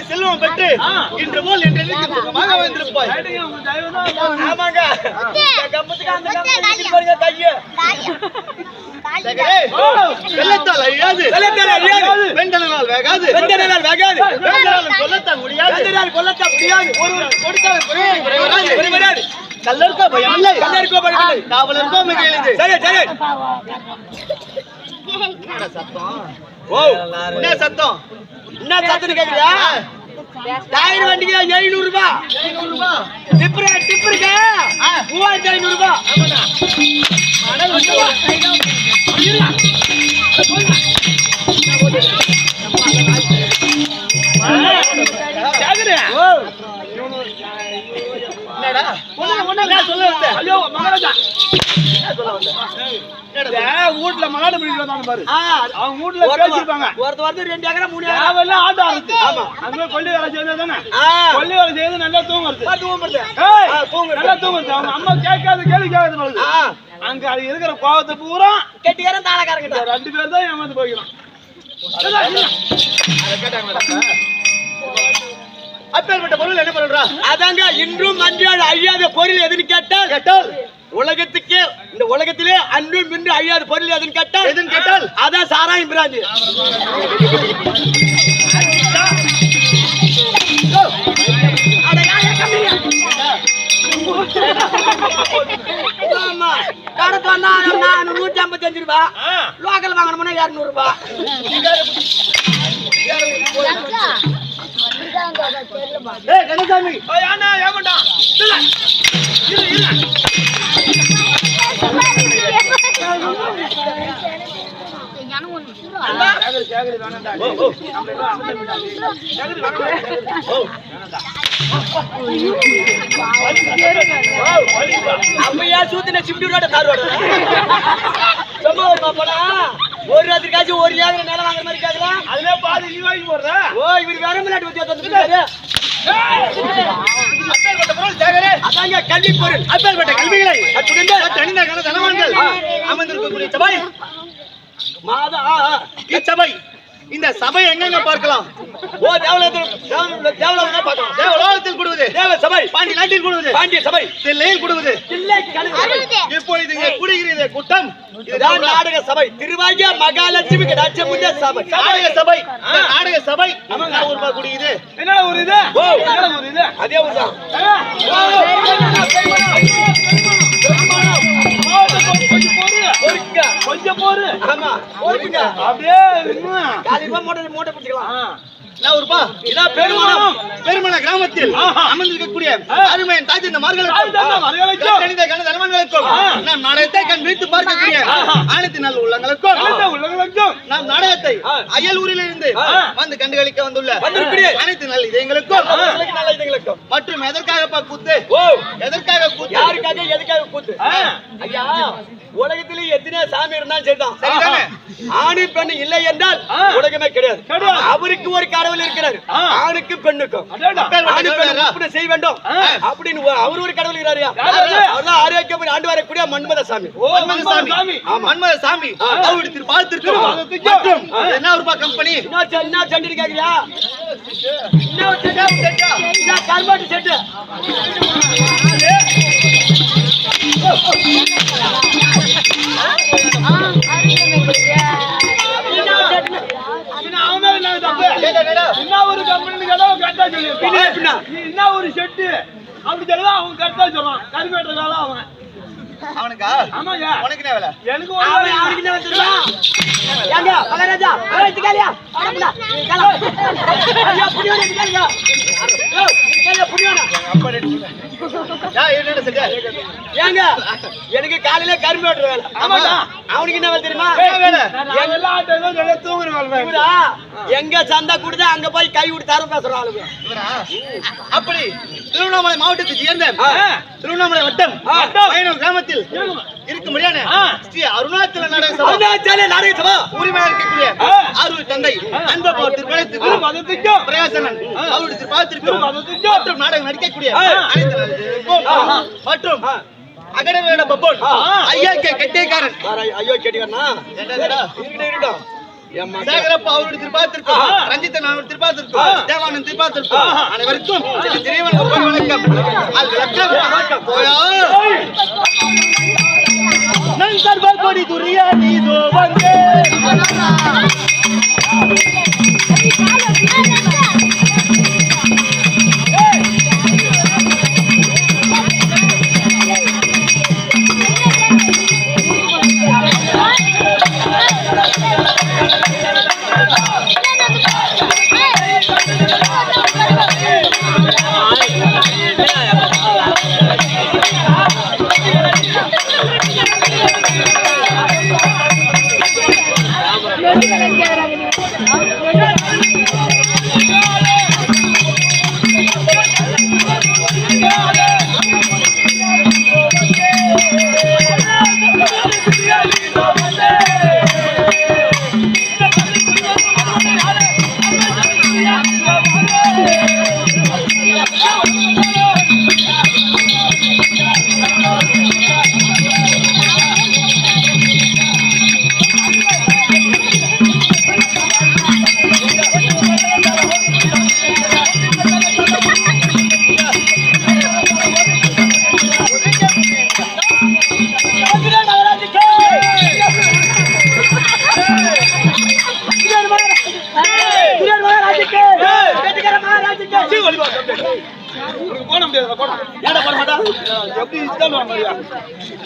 செல்வம் பெற்று இன்று போல் சுகமாக வந்திருப்பாய். வெள்ளத்தால் அழியாது, வெண்டனால் வேகாது, கொல்லத்தால் முடியாது, கல்லருக்கோ பயமில்லை, காவலருக்கோ மிக எளிது. என்ன சத்தம் என்ன சத்தம் கேக்குறியா? டயர் வண்டிக்கு 700 ரூபாய், டிப்பருக்கு 3500 ரூபாய். வீட்டுல மாடு பிடிக்கிறாங்க பாரு, அவங்க வீட்டுல பேசிருப்பாங்க. ஒருத்தர் 2 ஏக்கரா 3 ஏக்கரா ஆட்டோ இருக்கு. ஆமா, அங்க கொல்லி வேலை செய்யறது தானே. கொல்லி வேலை செய்யறது நல்லா தூங்குறது, நல்லா தூங்குறது. அவங்க அம்மா கேட்காது, கேள்வி கேட்காது. அங்க அது இருக்கிற கோவத்தை பூரா கெட்டிக்காரன் தாளக்காரங்க 2 பேர் தான் ஏமாந்து போய்க்கலாம். அப்பேற்பட்ட பொருள் என்ன பண்றா? அதாங்க இன்றும் அன்றாட அழியாத பொருள் எதுன்னு கேட்டால் உலகத்துக்கு இந்த உலகத்திலே அன்றும் இன்று அழியாத பொருள் எதுன்னு கேட்டால் அதான் சாராயம் பிராந்தி. ஆமா கடத்து வந்தா 155 ரூபாய் லோக்கல் வாங்கணும்னா 200 ரூபாய் ஏய் கணசாமி ஓய் அண்ணா ஏமாடா இல்ல இரு அப்பயா சூத்தின சிப்டியோட தாருவாட ஒரு ராத்திரிக்காச்சும் ஒரு ஏக்கரை நிலம் வாங்குற மாதிரி கேட்கலாம் அதுல பாதி நீ வாங்கி போடுற ஓ இவரு வேற விளையாட்டு வச்சு வந்துருக்காரு அதாங்க கல்வி பொருள் அப்பேற்பட்ட கல்விகளை தனிநகர தனவான்கள் அமர்ந்திருக்கக்கூடிய சபை மாதா இச்சபை இந்த சபை எங்கெங்க பார்க்கலாம் ஓ தேவலோகத்தில் பார்க்கலாம் தேவலோகத்தில் கூடுவது தேவ சபை பாண்டி நாட்டில் கூடுவது பாண்டிய சபை தில்லையில் கூடுவது இப்பொழுது இங்கே கூடுகிறது கூட்டம் இதுதான் நாடக சபை திருவாகிய மகாலட்சுமி கடாட்சமுடைய சபை நாடக சபை நாடக சபை ஊர்பா கூடுகிறது என்னடா ஊர் இது ஓ என்னடா ஊர் இது அதே ஊர் தான் கொஞ்சம் போரு ஆமா அப்படியே காலிப்பா மூட்டை பிடிச்சிக்கலாம் பெருமன கிராமத்தில் அமர்ந்திருக்கக்கூடிய அருமையின் தாஜ் இந்த நாம் நாடகத்தை கண் வைத்து பார்க்கக்கூடிய அனைத்து நல்ல உள்ளங்களுக்கும் நாம் நாடகத்தை அயல் ஊரிலிருந்து வந்து கண்டுகளிக்க வந்துள்ள அனைத்து நல்ல இதயங்களுக்கும் மற்றும் எதற்காக கூத்து எதற்காக கூத்து யாருக்காக எதுக்காக கூத்து ஐயா உலகத்திலே எத்தனை சாமி இருந்தாலும் சரிதான் ஆணு பெண் இல்லை என்றால் உலகமே கிடையாது அவருக்கு ஒரு கடவுள் இருக்கிறார் ஆணுக்கும் பெண்ணுக்கும் செய்ய வேண்டும் அப்படின்னு அவர் ஒரு கடவுள் இருக்கிறாரு அவர்தான் ஆரோக்கியம் ஆண்டு வரக்கூடிய மன்மத சாமி மன்மத சாமி அவருடைய பார்த்திருக்கிறோம் என்ன ஒரு கம்பெனி என்ன சண்டி கேக்குறியா என்ன கர்மாட்டி செட்டு என்ன ஒரு கம்பெனி கரெக்டா சொல்லி என்ன ஒரு செட்டு அப்படி சொல்லுவா அவன் கரெக்டா சொல்றான் கருமேற்ற வேலை அவன் அவனுக்கா ஆமாங்க உனக்கு என்ன வேலை எனக்கு அவனுக்கு என்ன வந்துருவா ஏங்க மகாராஜா வரதுக்காலியா ஆடடா கலா ஐயா புடியோட கேளுங்க கேளுங்க புடியோட ஏங்க எனக்கு காலையில கரும்பு வெட்டுற வேலை அவனுக்கு என்ன வேலை தெரியுமா எங்க சந்தா கொடுத்தா அங்க போய் கை விட்டு தரம் பேசுற ஆளுங்க அப்படி திருவண்ணாமலை மாவட்டத்தை சேர்ந்த திருவண்ணாமலை வட்டம் கிராமத்தில் இருக்க முடியாது ஸ்ரீ அருணாச்சல நாடக சபா உரிமையாக இருக்கக்கூடிய ஆரூர் தந்தை அன்பபாவர் திருப்பதிக்கும் பிரயாசனன் அவருடைய திருப்பாத்திற்கும் மற்றும் நாடகம் நடிக்கக்கூடிய மற்றும் அகடவேட பப்போன் ஐயா கெட்டியக்காரன் ஐயோ கெட்டிக்காரனா சேகரப்பா அவருடைய திருப்பாத்திற்கும் ரஞ்சித்தன் அவருடைய திருப்பாத்திற்கும் தேவானந்த் திருப்பாத்திற்கும் அனைவருக்கும் வணக்கம் நண்பர் கொடி துரியா நீதோ வந்தே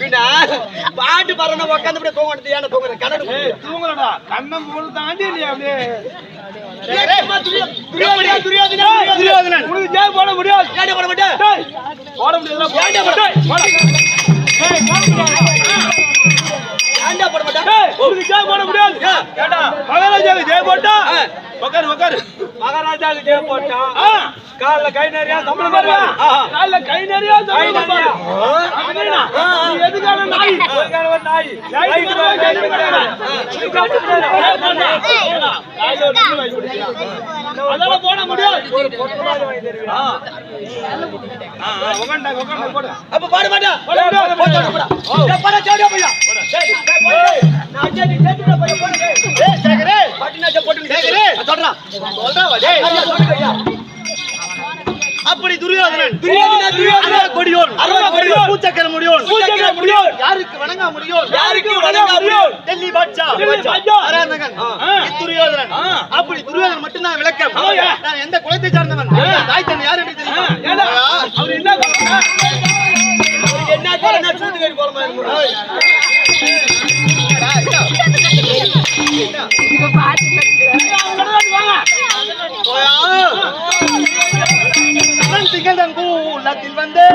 தூங்கினா பாட்டு பறந்த உட்காந்து தூங்க ஏன்னா தூங்குற கண்ணு தூங்குறடா கண்ணம் மூணு தாண்டி நீ அப்படியே துரியோதனன் உனக்கு ஜெய் போட முடியாது ஏன் போட மாட்டேன் போட முடியாதுடா போட மாட்டேன் உனக்கு ஜெய் போட முடியாது கேட்டா மகாராஜாவுக்கு ஜெய் போட்டா உட்காரு மகாராஜாவுக்கு ஜெய் போட்டா கால்ல கை நிறைய சம்பளம் வருவா கால்ல கை நிறைய சம்பளம் வருவா அப்படினா நீ எதுக்கான நாய் அதனால போட முடியாது அப்ப பாட மாட்டா அப்படி துரியோதனன் கொடியோன் பூச்சக்கர முடியோன் யாருக்கு வணங்க முடியும் டெல்லி பாட்சா அராந்தகன் துரியோதனன் அப்படி துரியோதனன் மட்டும்தான் விளக்கம் நான் எந்த குலத்தை சார்ந்தவன் தாய் தன் யார் என்று தெரியுமா அவர் என்ன என்ன சூதுகேடு போல திகழ்தன் கூலத்தில் வந்து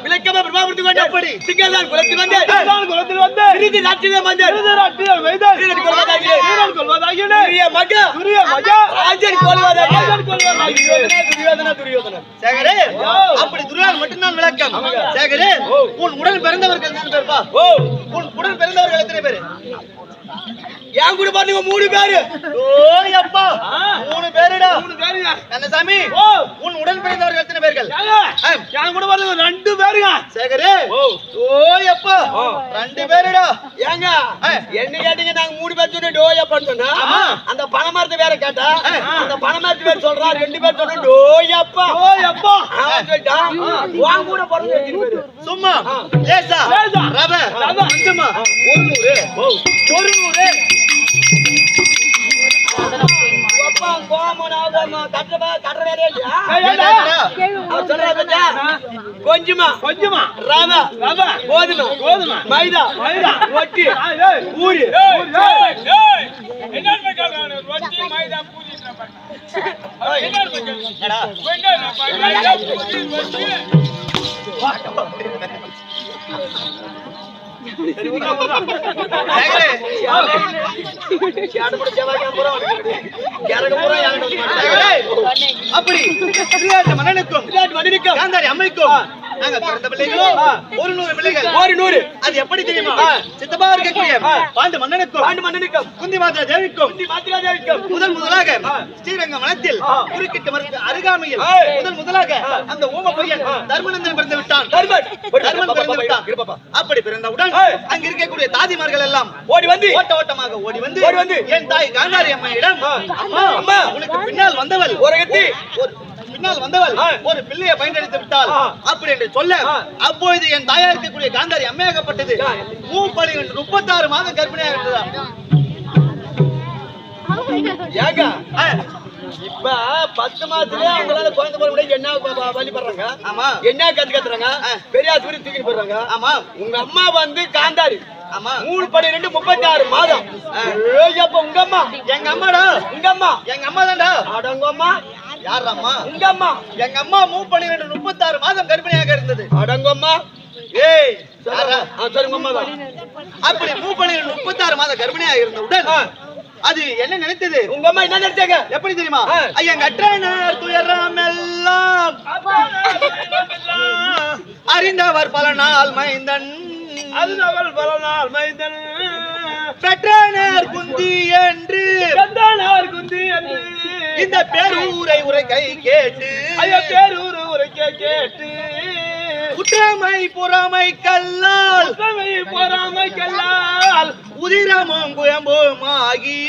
விளக்கமா பிரபாபுரத்து கொண்டு எப்படி சிங்கதான் குலத்தில் வந்து இறுதி நாட்டிலே வந்தார் வீரன் கொல்வதாகிய துரிய மகா ராஜன் கொல்வதாகிய துரியோதன சேகரே அப்படி துரியோதனன் மட்டும்தான் விளக்கம் சேகரே உன் உடன் பிறந்தவர்கள் எத்தனை பேர்ப்பா உன் உடன் பிறந்தவர்கள் எத்தனை பேர் என் கூட பாருங்க 3 பேரு ஓய் அப்பா 3 பேருடா 3 பேருங்க என்ன சாமி உன் உடன் பிறந்தவர்கள் எத்தனை பேர்கள் என் கூட பாருங்க 2 பேருங்க சேகரே ஓய் அப்பா 2 பேருடா ஏங்க என்ன கேட்டீங்க நாங்க 3 பேர் சொன்னோம் டோய் அப்பான்னு சொன்னா அந்த பணமரத்து வேற கேட்டா அந்த பணமரத்து வேற சொல்றா 2 பேர் சொன்னோம் டோய் அப்பா அவன் சொல்லிட்டான் வாங்க கூட பிறந்த எத்தனை பேரு சும்மா லேசா ரவ அஞ்சமா 100 அப்பா கோமனா கட்டபா கட்டறவே கொஞ்சமா ரவ கோதுமை மைதா ரொட்டி பூரி என்ன சொல்றானே ரொட்டி மைதா பூரி என்னடா மைதா பூரி ரொட்டி சரி உட்காரு சேகரே யாடு போட ஜவாக போறா கேரக போறா யாடு அப்படி மன்னனுக்கும் காந்தாரி அம்மைக்கும் நாங்க பிறந்த பிள்ளைகளோ 100 பிள்ளைகள் 100 அது எப்படி தெரியுமா சித்தப்பா இருக்கக்கூடிய பாண்டு மன்னனுக்கும் குந்தி மாத்ரா தேவிக்கும் முதலாக ஸ்ரீரங்கம் வனத்தில் குறுக்கிட்டு மரத்து அருகாமையில் முதலாக அந்த ஊம பையன் தர்மநந்தன் பிறந்து விட்டான் அப்படி பிறந்தவுடன் அங்க இருக்கக்கூடிய தாதிமார்கள் எல்லாம் ஓட்டமாக ஓடி வந்து என் தாய் காந்தாரி அம்மையிடம் அம்மா உனக்கு பின்னால் வந்தவள் ஒரு பிள்ளையை பயன்படுத்தி விட்டால் அப்படி என்று சொல்ல அப்பொழுது என் தாயா இருக்கக்கூடிய காந்தாரி அம்மையாகப்பட்டது 36 மாதம் கர்ப்பிணியாக இருந்ததா இப்ப 10 மாசத்துலயே அவங்களால குழந்தை பிறக்க முடியாது. என்ன வழி பண்றாங்க? ஆமா. என்ன கத்துறாங்க? பெரிய ஆஸ்பத்திரி தூக்கிட்டு போறாங்க. ஆமா. உங்க அம்மா வந்து காந்தாரி. ஆமா. 3/12 36 மாதம். அப்ப உங்க அம்மா? எங்க அம்மாடா. உங்க அம்மா? எங்க அம்மா தான்டா. அடங்க அம்மா. யார் அம்மா? உங்க அம்மா. எங்க அம்மா 3/12 36 மாதம் கர்ப்பிணியாக இருந்தது. அடங்க அம்மா. ஏய் சொல்லுங்க அம்மா தான். அப்படி 3/12 36 மாதம் கர்ப்பிணியாக இருந்தவுடன் அது என்ன நினைத்தது? உங்க அம்மா என்ன நினைச்சாங்க? எப்படி தெரியுமா? எங்க அற்றனர் துயரம் எல்லாம் அறிந்தவர் பல நாள் மைந்தன், அறிந்தவர் பல நாள் மைந்தன், பெற்றனர் குந்தி என்று இந்த பேரூரை உரைக்கை கேட்டு, பேரூர் உரைக்கை கேட்டு, குற்றமை பொறாமை கல்லால் உதிரமும் குயம்புமாகி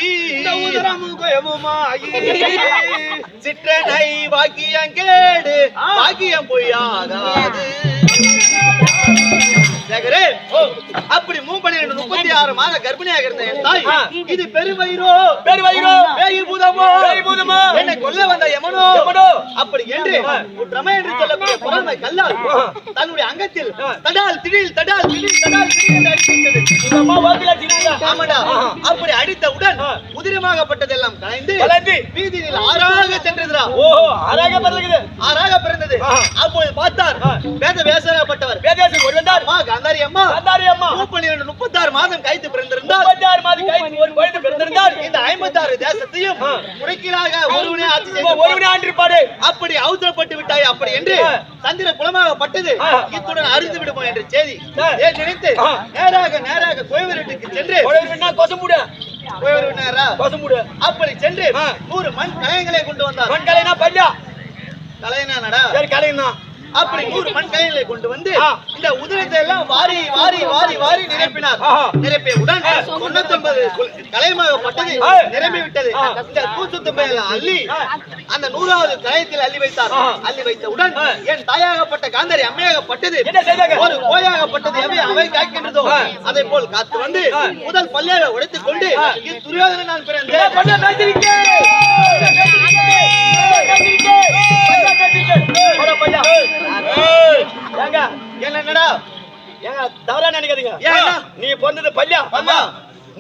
சிற்றனை வாக்கியம் கேடு வாக்கியம் பொய்யாகாது. அப்படி 3/12 36 மாத கர்ப்பிணியாக இருந்த என் தாய், இது பெருவயிரோ பேய் பூதமோ என்னை கொல்ல வந்த யமனோ அப்படி என்று குற்றமை என்று சொல்லக்கூடிய பொறாமை கல்லால் தன்னுடைய அங்கத்தில் தடால் திடீல் என்று அடித்துவிட்டது. ஆமாடா. அப்படி அடித்தவுடன் உதிரமாகப்பட்டதெல்லாம் கலைந்து வீதியில் ஆறாக சென்றதுடா. ஆறாக பிறந்தது. அப்போது பார்த்தார் வேதவேசப்பட்டவர் வேதவேசம் ஒரு வந்தார். காந்தாரி அம்மா 3/12 மாதம் கைத்து பிறந்திருந்தார். இந்த 56 தேசத்தையும் முறைக்கீழாக ஒருவனே ஆட்சி செய்து அப்படி அவசரப்பட்டு விட்டாய் அப்படி என்று சந்திர குலமாகப்பட்டது இத்துடன் அறிந்து விடுமோ என்ற செய்தி நினைத்து நேராக கோயவரட்டுக்கு சென்று அப்படி சென்று 100 மண் கலைகளை கொண்டு வந்தார். மண் கலைனா பஞ்சா கலைனா கலைனா அப்படி 100 மண் கலைகளை கொண்டு வந்து இந்த உதிரத்தை எல்லாம் வாரி நிரப்பினார். நிரப்பியவுடன் 99 கலையமாகப்பட்டது நிரம்பி விட்டது. இந்த தூசுத்தும்பை அள்ளி அந்த 100வது கலையத்தில் அள்ளி வைத்தார். அள்ளி வைத்தவுடன் என் தாயாகப்பட்ட காந்தாரி அம்மையாகப்பட்டது ஒரு கோயாகப்பட்டது அவை காக்கின்றதோ அதை போல் காத்து வந்து முதல் பல்லையாக உடைத்துக் கொண்டு துரியோதனை நான் பிறந்தேன். என்னடா தவறா நினைக்காதீங்க. நீ பொண்ணது பல்லியா,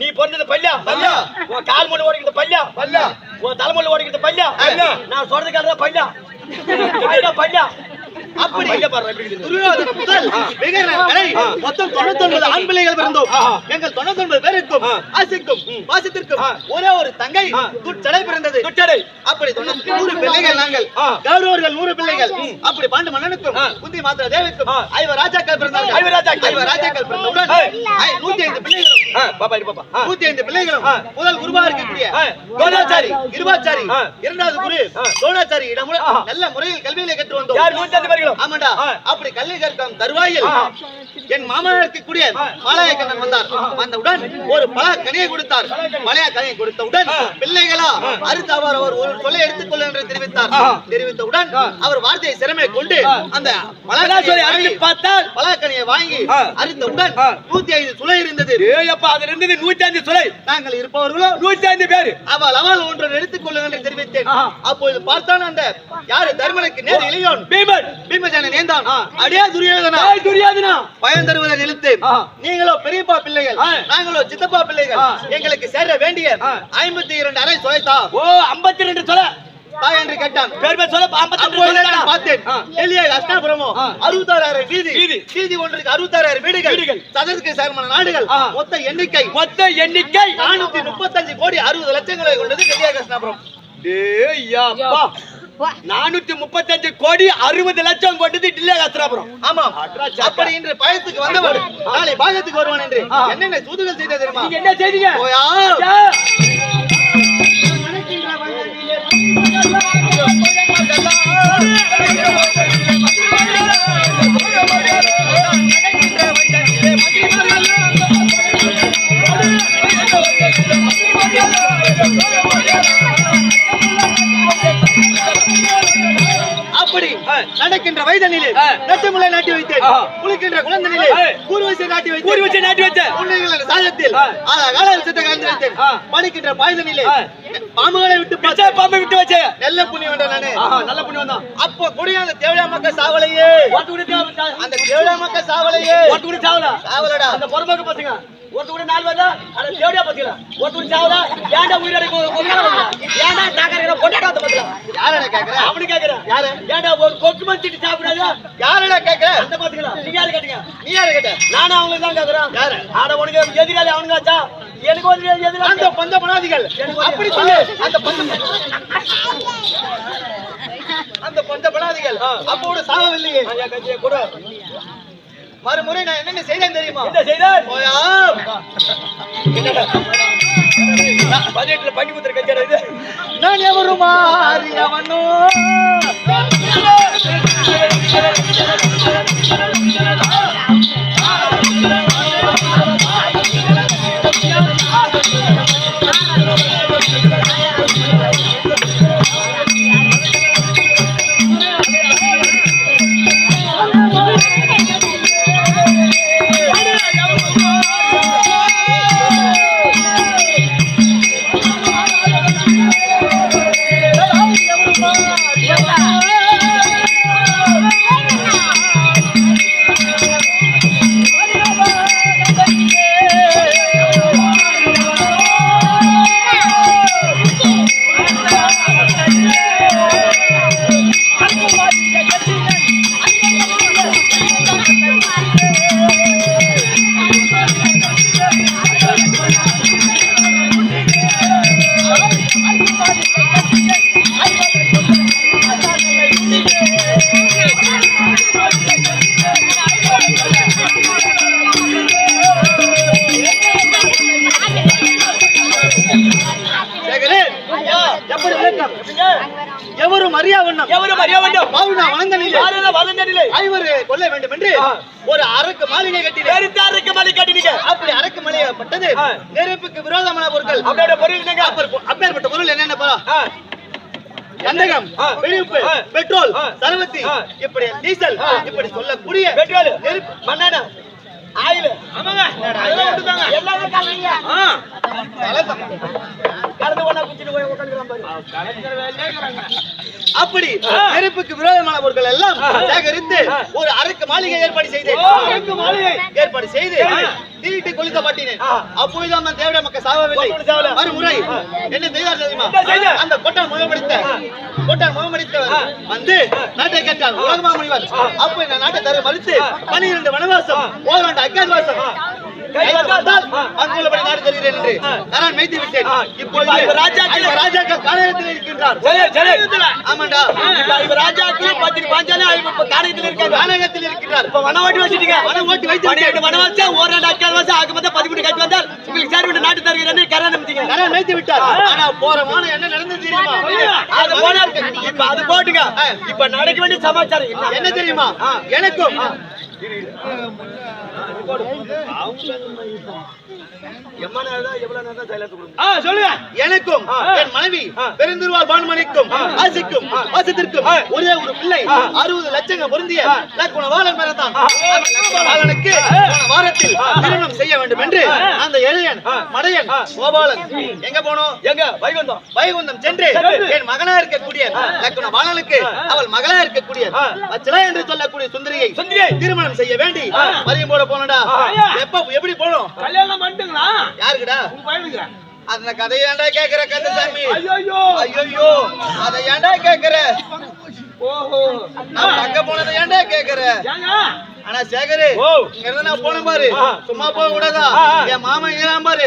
நீ பொண்ணது பல்லியா, உன் கால் மொழி ஓடிக்கிறது பல்லியா, உன் தலைமொழி ஓடிக்கிறது பல்லியா, நான் சொல்றது காலதான் பல்லியா பல்லியா. அப்படி துரியோதன முதல் மொத்தம் 99 ஆண் பிள்ளைகள் பிறந்தோம். எங்கள் 99 பேருக்கும் ஆசைக்கும் பாசத்திற்கும் ஒரே ஒரு தங்கை துச்சடை பிறந்தது. அப்படி 100 பிள்ளைகள் நாங்கள், கௌரவர்கள் 100 பிள்ளைகள். அப்படி பாண்டு மன்னனுக்கும் குந்தி மாத்திர தேவிக்கும் 5 ராஜாக்கள் பிறந்தார்கள். 5 ராஜாக்கள் பிறந்தவுடன் 105 பிள்ளைகளும் 105 பிள்ளைகளும் முதல் குருவா இருக்கக்கூடிய கோதாச்சாரி, கிருபாச்சாரி, இரண்டாவது குரு தோணாச்சாரி இடம் நல்ல முறையில் கல்வியிலே கற்று வந்தோம். ஆமாண்டா. அப்படி கல்வி கற்கும் தருவாயில் என் மாமனாருக்கு கூடிய மாலாயக்கண்ணன் வந்தார். வந்தவுடன் ஒரு பலா கனியை கொடுத்தார். மலையா கனியை கொடுத்தவுடன் பிள்ளைகளா அறுத்து அவர் ஒரு சொல்லை எடுத்துக்கொள்ள என்று தெரிவித்தார். தெரிவித்தவுடன் அவர் வார்த்தையை சிறமை கொண்டு அந்த பலாக்கனியை வாங்கி அறுத்தவுடன் 105 சுளை இருந்தது. அதில் இருந்தது 105 சுளை. நாங்கள் இருப்பவர்களோ 105 பேர். அவள் ஒன்று எடுத்துக்கொள்ள என்று தெரிவித்தேன். அப்போது பார்த்தான் அந்த யாரு தர்மனுக்கு நேர் இளையோன் பீமசேனன் நேர்ந்தான். அடியா துரியோதனா பயன் தருவதை நிறுத்து. நீங்களோ பெரியப்பா பிள்ளைகள், நாங்களோ சித்தப்பா பிள்ளைகள். எங்களுக்கு சேர வேண்டிய 52 அரை சுளைத்தா. 52 சுளை தா என்று கேட்டான். பார்த்தேன். அஷ்டாபுரமோ 66,000 வீதி ஒன்றுக்கு 66,000 வீடுகள், சதத்துக்கு சமமான நாடுகள். மொத்த எண்ணிக்கை 435 கோடி 60 லட்சங்களை கொண்டது அஷ்டாபுரம். 435 கோடி 60 லட்சம் கொண்டது அஸ்திராபுரம். ஆமா. அப்படி இன்று பயத்துக்கு வந்தவர் நாளை பாகத்துக்கு வருவான் என்று என்னென்ன சூதுகள் செய்த தெரியுமா? என்ன செய்தீங்க? அப்படி நடக்கின்ற வயதனிலே நெட்டமுலை நாட்டி வைத்தேன். குளிக்கின்ற குழந்தையிலே கூர்வசை நாட்டி வைத்தேன். சாதத்தில் காலத்தில் வைத்தேன். படிக்கின்ற பாய்தனிலே பாம்புகளை விட்டு பிச்சை பாம்பை விட்டு வச்ச நல்ல புண்ணியம் வேண்டாம் நானு. நல்ல புண்ணியம் தான். அப்போ கூட அந்த தேவடா மக்கள் சாவலையே, அந்த தேவடா மக்கள் சாவலையே, ஒட்டு சாவல சாவலடா. அந்த பொறுமைக்கு பசங்க ஒருத்த கூட 4 வந்தா அட தேவடியா பத்தில ஒருத்த கூட சாவல ஏன்டா உயிரோட ஏன்டா தாக்கற கொண்டாட பத்தில யாரடா கேக்குற? அப்படி கேக்குற யாரு? ஏன்டா ஒரு கொக்கு மச்சிட்டு சாப்பிடாத யாரடா கேக்குற? அந்த பத்தில நீங்க யாரு கேட்டீங்க? நீ யாரு கேட்ட? நானும் அவங்களுக்கு தான் கேக்குறேன். யாரு? ஆட உனக்கு எதிராளி அவனுங்களாச்சா? எனக்கு ஒரு எதிராளி அந்த பந்த பணாதிகள் அப்படி சொல்லு. அந்த பந்த பணாதிகள் அப்போட சாவவில்லையே கூட மறுமுறை நான் என்னென்ன செய்தேன் தெரியுமா? என்ன செய்தார்? போயா பட்ஜெட்ல பண்ணி கொடுத்துற கச்சேரி இது. நான் எவரு மாறியவனோ எவரும் அறியா வண்ணம் பாவுனா வளர்ந்தனிலே ஐவரு கொல்ல வேண்டும் என்று ஒரு அரக்கு மாளிகை கட்டினீங்க. அப்படி அரக்கு மாளிகைப்பட்டது நெருப்புக்கு விரோதமான பொருட்கள். அப்பேற்பட்ட பொருள் என்னென்ன? கந்தகம், வெடிப்பு, பெட்ரோல், சரவத்தி, இப்படி டீசல், இப்படி சொல்லக்கூடிய பெட்ரோல் நெருப்பு மண்ணெண்ண ஆயில் ஆமாங்க அதெல்லாம் விட்டுதாங்க எல்லாமே காலையில கடந்து போனா குச்சிட்டு போய் உட்கார்ந்துறான் பாரு கலெக்டர் வேலையே கறாங்க. அப்படி நெருப்புக்கு விரோதமான பொருட்கள் எல்லாம் சேகரித்து ஒரு அரக்கு மாளிகை ஏற்பாடு செய்து தீட்டி கொளுத்த மாட்டினேன். அப்போதுதான் நான் தேவட மக்கள் சாவவில்லை. மறுமுறை என்ன செய்தார் தெரியுமா? அந்த கொட்டான் முகமடித்தவர் வந்து நாட்டை கேட்டார் உலகமா முனிவர். அப்போ இந்த நாட்டை தர மறுத்து 12 வனவாசம் போக வேண்டாம் அஜ்ஞாதவாசம் அங்குள்ளபடி நாடு தருகிறேன் என்று நான் மேய்த்து விட்டேன். இப்பொழுது ராஜாக்கள் காலத்தில் இருக்கின்றார். ஆமாண்டா ராஜாக்கள் 10 பாஞ்சாலே கானகத்தில் இருக்கின்றார். இப்ப வனவாட்டி வச்சிட்டீங்க. வனவாட்டி வைத்து வனவாசம் ஓராண்டு அஜ்ஞாதவாசம் ஆக மொத்தம் 13 கட்டி வந்தால் உங்களுக்கு சேர்ந்து நாட்டு தருகிறேன் கரணம் நம்பிட்டீங்க. கரணம் மேய்த்து விட்டார். ஆனா போறமான என்ன நடந்தது தெரியுமா? அது போனா இப்ப அது போட்டுங்க. இப்ப நடக்க வேண்டிய சமாச்சாரம் என்ன தெரியுமா? எனக்கும் எனக்கும் என் மனைவி பெருந்திருவாள் பானுமணிக்கும் ஆசைக்கும் வாசத்திற்கும் ஒரே ஒரு பிள்ளை 60 லட்சங்கள் பொருந்திய லக்குணவாளன் பிறந்தான். லக்குணவாளனுக்கு வாரத்தில் திருமணம் செய்ய வேண்டும் என்று அந்த எளியன் மடையன் கோபாலன் எங்க போனோம்? வைகுந்தம் சென்று என் மகனா இருக்கக்கூடிய லக்குணவாளனுக்கு அவள் மகளா இருக்கக்கூடிய வச்சலா என்று சொல்லக்கூடிய சுந்தரியை திருமணம் செய்ய வேண்டி மரியம் போட போனடா. எப்படி போனோம்? கல்யாணம் பண்ணிட்டுங்களா? யாருக்குடா? உங்க பையனுக்கு. அந்த கதை ஏன்டா கேக்குற கந்தசாமி? ஐயோ ஐயோ அதை ஏன்டா கேக்குற? ஓஹோ நான் அங்க போனதை ஏன்டா கேக்குற? ஏங்க ஆனா சேகரு இங்க இருந்து நான் போன பாரு சும்மா போக கூடாதா? என் மாமா இங்கதான் பாரு.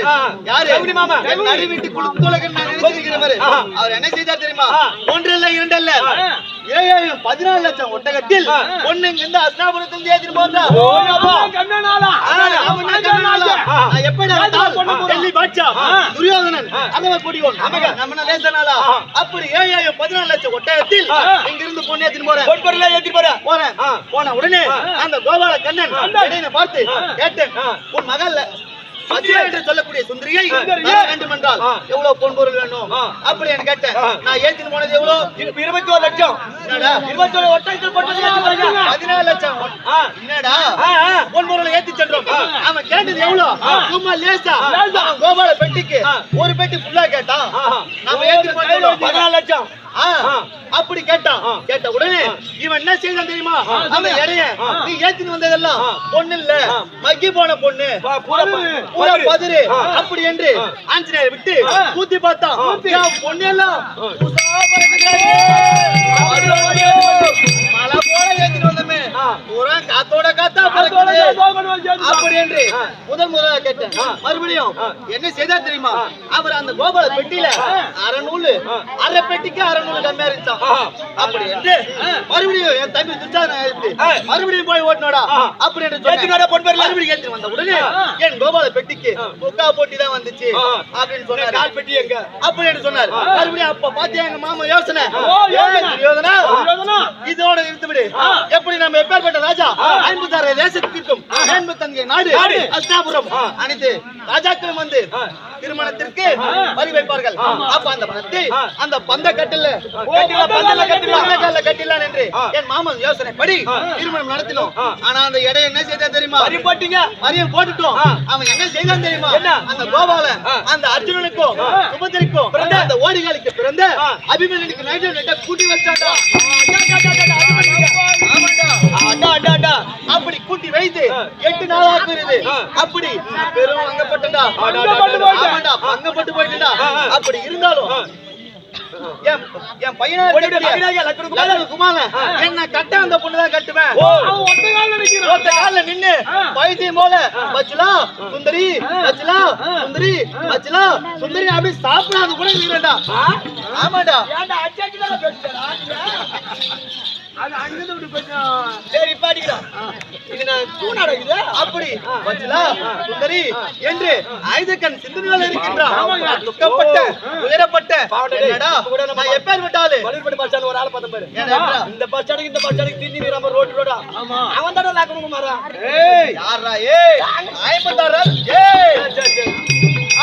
யாரு மாமா? நடு வீட்டு குளுத்தோலகன் நான் நினைச்சிருக்கிறேன் பாரு. அவர் என்ன செய்தார் தெரியுமா? 1 இல்ல 2 இல்ல 14 லட்சம் ஒட்டகத்தில் பொண்ணு இங்க இருந்து அஸ்னாபுரத்துல ஏத்திட்டு போறா. கண்ணனாலா நான் எப்படி டெல்லி பாட்சா துரியோதனன் அதவர் பொடியோன் நம்ம தேசனாலா அப்படி 14 லட்சம் ஒட்டகத்தில் இங்க இருந்து பொண்ணு ஏத்திட்டு போறேன். போன உடனே அந்த கோபால கண்ணன் இடையில பார்த்து கேட்டேன், உன் மகள் வச்சியா என்று சொல்லக்கூடிய சுந்தரியை வேண்டும் என்றால் எவ்வளவு பொன் பொருள் வேணும் அப்படி என்று கேட்டேன். நான் ஏத்தின்னு போனது எவ்வளவு? 21 லட்சம். என்னடா 21 ஒட்டகத்தில் போட்டது 14 லட்சம். என்னடா பொன் பொருளை ஏத்தி சென்றோம். அவன் கேட்டது எவ்வளவு? சும்மா லேசா அவன் கோபால பெட்டிக்கு ஒரு பெட்டி ஃபுல்லா கேட்டான். நாம ஏத்தி போனது 14 லட்சம். அப்படி கேட்டான். கேட்ட உடனே இவன் என்ன செய்தான் தெரியுமா? அந்த எடைய நீ ஏத்தின்னு வந்ததெல்லாம் பொண்ணு இல்ல, மக்கி போன பொண்ணு, பூரா பதிரு அப்படி என்று ஆஞ்சநேயர் விட்டு கூத்தி பார்த்தான். பொண்ணு எல்லாம் மழை போல ஏத்தின்னு வந்தமே, பூரா காத்தோட காத்தா அப்படி என்று முதலாக கேட்டேன். மறுபடியும் என்ன செய்தா தெரியுமா? அவர் அந்த கோபால பெட்டியில அரை பெட்டிக்கு 600 கம்மியா இருந்துச்சான். அப்படி என்று மறுபடியும் என் தம்பி துச்சாதன மறுபடியும் போய் ஓட்டினோடா அப்படி என்று மறுபடியும் ஏற்றி வந்த உடனே என் கோபால பெட்டிக்கு முக்கா போட்டி தான் வந்துச்சு அப்படின்னு சொன்னார். கால் பெட்டி எங்க அப்படி என்று சொன்னார். மறுபடியும் அப்ப பாத்தியா எங்க மாமா யோசனை, இதோட இருந்துவிடு. எப்படி நம்ம எப்பேற்பட்ட ராஜா 56 தேசத்திற்கும் தங்கை நாடு அஸ்தாபுரம் அனைத்து ராஜாக்களும் வந்து திருமணத்திற்கு வரி வைப்பார்கள். அப்ப அந்த பணத்தை அந்த பந்த கட்டில கட்டிலான் என்று என் மாமன் யோசனை படி திருமணம் நடத்தினோம். ஆனா அந்த இடம் என்ன செய்தா தெரியுமா? வரியம் போட்டுட்டோம். அவன் என்ன செய்தான் தெரியுமா? அந்த கோபால அந்த அர்ஜுனனுக்கும் சுபத்திரிக்கும் அந்த ஓடிகளுக்கு பிறந்த அபிமன்யுக்கு நைட்டு கூட்டி வச்சாண்டா. அப்படி கூட்டி வைத்து 8 நாள் ஆக்குறது. அப்படி பெரும் அங்கப்பட்டா அங்கப்பட்டு போயிட்டா. அப்படி இருந்தாலும் என் பையனா குமாரன் என்ன கட்ட அந்த பொண்ணுதான் கட்டுவேன். ஒத்த கால நின்னு பைத்தியம் போல பச்சலா சுந்தரி பச்சலா சுந்தரி பச்சலா சுந்தரி அப்படி சாப்பிடாது கூட இல்லடா. ஆமாடா அப்படி சுந்தரி என்று ஐதக்கன் சிந்தனையில் இருக்கின்றான். துக்கப்பட்ட உயரப்பட்ட எப்பேர் விட்டாலும் ஒரு ஆளை பார்த்த பாரு. இந்த பஸ் ஸ்டாண்டுக்கு இந்த பஸ் ஸ்டாண்டுக்கு திண்ணி வீராம ரோடு ரோடா அவன் தானே லாக்கணும் மாறா. யாரா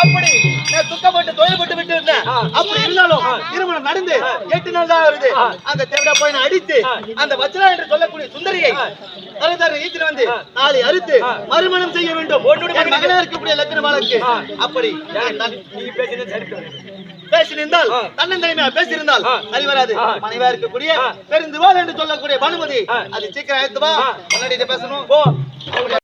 அப்படி நான் துக்கப்பட்டு தொழில்பட்டு விட்டு இருந்தேன். அப்படி இருந்தாலும் திருமணம் நடந்து 8 நாள் தான் வருது. அந்த தேவடா போய் அடித்து அந்த வச்சலா என்று சொல்லக்கூடிய சுந்தரியை தரதர ஈத்திட்டு வந்து நாளை அறுத்து மறுமணம் செய்ய வேண்டும். மகனா இருக்கக்கூடிய லக்ன வழக்கு. அப்படி பேசியிருந்தால் தன்னந்தனிமையா பேசியிருந்தால் அறிவராது. மனைவியா இருக்கக்கூடிய பெருந்துவாள் என்று சொல்லக்கூடிய பானுமதி அது சீக்கிரம் ஆயிடுவா. பேசணும்.